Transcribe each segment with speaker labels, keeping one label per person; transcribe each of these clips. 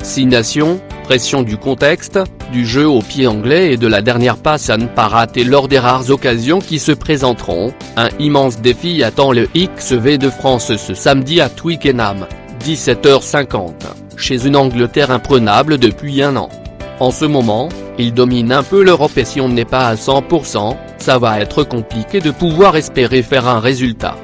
Speaker 1: 6 nations, pression du contexte, du jeu au pied anglais et de la dernière passe à ne pas rater lors des rares occasions qui se présenteront, un immense défi attend le XV de France ce samedi à Twickenham, 17h50, chez une Angleterre imprenable depuis un an. En ce moment, il domine un peu l'Europe et si on n'est pas à 100%, ça va être compliqué de pouvoir espérer faire un résultat.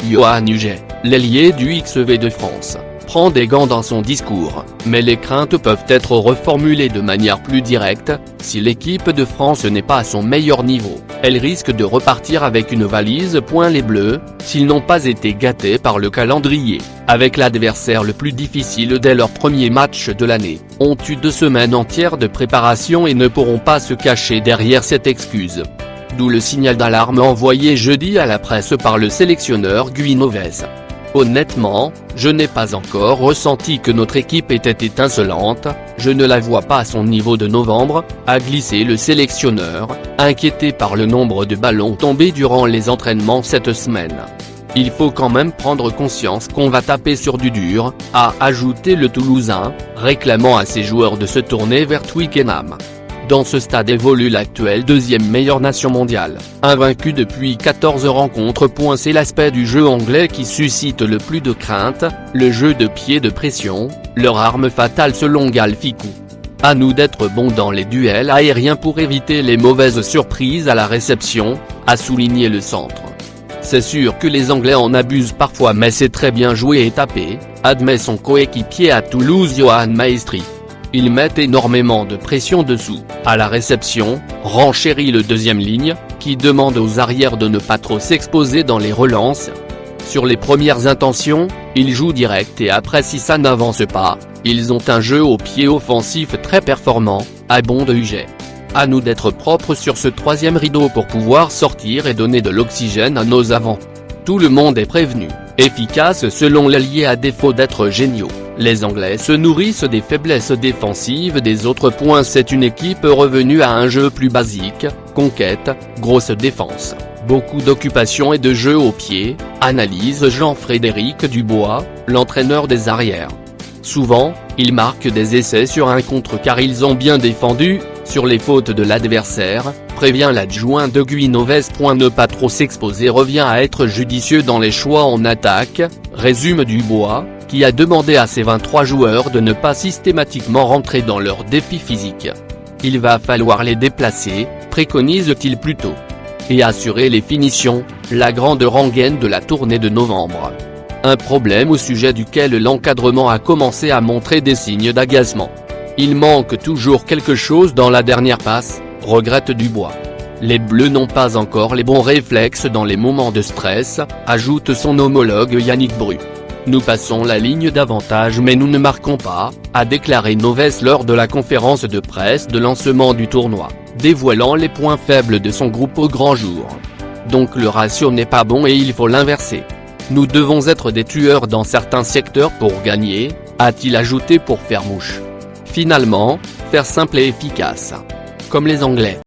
Speaker 1: Yoann Huget, l'ailier du XV de France, prend des gants dans son discours, mais les craintes peuvent être reformulées de manière plus directe. Si l'équipe de France n'est pas à son meilleur niveau, elle risque de repartir avec une valise. Les Bleus, s'ils n'ont pas été gâtés par le calendrier, avec l'adversaire le plus difficile dès leur premier match de l'année, ont eu 2 semaines entières de préparation et ne pourront pas se cacher derrière cette excuse. D'où le signal d'alarme envoyé jeudi à la presse par le sélectionneur guyanovais. Honnêtement, je n'ai pas encore ressenti que notre équipe était étincelante, je ne la vois pas à son niveau de novembre, a glissé le sélectionneur, inquiété par le nombre de ballons tombés durant les entraînements cette semaine. Il faut quand même prendre conscience qu'on va taper sur du dur, a ajouté le Toulousain, réclamant à ses joueurs de se tourner vers Twickenham. Dans ce stade évolue l'actuelle 2e meilleure nation mondiale, invaincue depuis 14 rencontres. C'est l'aspect du jeu anglais qui suscite le plus de craintes, le jeu de pied de pression, leur arme fatale selon Galficou. À nous d'être bons dans les duels aériens pour éviter les mauvaises surprises à la réception, a souligné le centre. C'est sûr que les Anglais en abusent parfois mais c'est très bien joué et tapé, admet son coéquipier à Toulouse Yoann Maestri. Ils mettent énormément de pression dessous, à la réception, renchérit le 2e ligne, qui demande aux arrières de ne pas trop s'exposer dans les relances. Sur les premières intentions, ils jouent direct et après si ça n'avance pas, ils ont un jeu au pied offensif très performant, abonde Huget. À nous d'être propres sur ce 3e rideau pour pouvoir sortir et donner de l'oxygène à nos avants. Tout le monde est prévenu, efficace selon l'ailier à défaut d'être géniaux. Les Anglais se nourrissent des faiblesses défensives des autres. C'est une équipe revenue à un jeu plus basique, conquête, grosse défense, beaucoup d'occupation et de jeu au pied, analyse Jean-Frédéric Dubois, l'entraîneur des arrières. Souvent, ils marquent des essais sur un contre car ils ont bien défendu, sur les fautes de l'adversaire, prévient l'adjoint de guyanovais. Ne pas trop s'exposer revient à être judicieux dans les choix en attaque, résume Dubois, qui a demandé à ses 23 joueurs de ne pas systématiquement rentrer dans leur défi physique. Il va falloir les déplacer, préconise-t-il plutôt. Et assurer les finitions, la grande rengaine de la tournée de novembre. Un problème au sujet duquel l'encadrement a commencé à montrer des signes d'agacement. Il manque toujours quelque chose dans la dernière passe, regrette Dubois. Les Bleus n'ont pas encore les bons réflexes dans les moments de stress, ajoute son homologue Yannick Bru. Nous passons la ligne d'avantage mais nous ne marquons pas, a déclaré Noves lors de la conférence de presse de lancement du tournoi, dévoilant les points faibles de son groupe au grand jour. Donc le ratio n'est pas bon et il faut l'inverser. Nous devons être des tueurs dans certains secteurs pour gagner, a-t-il ajouté pour faire mouche. Finalement, faire simple et efficace. Comme les Anglais.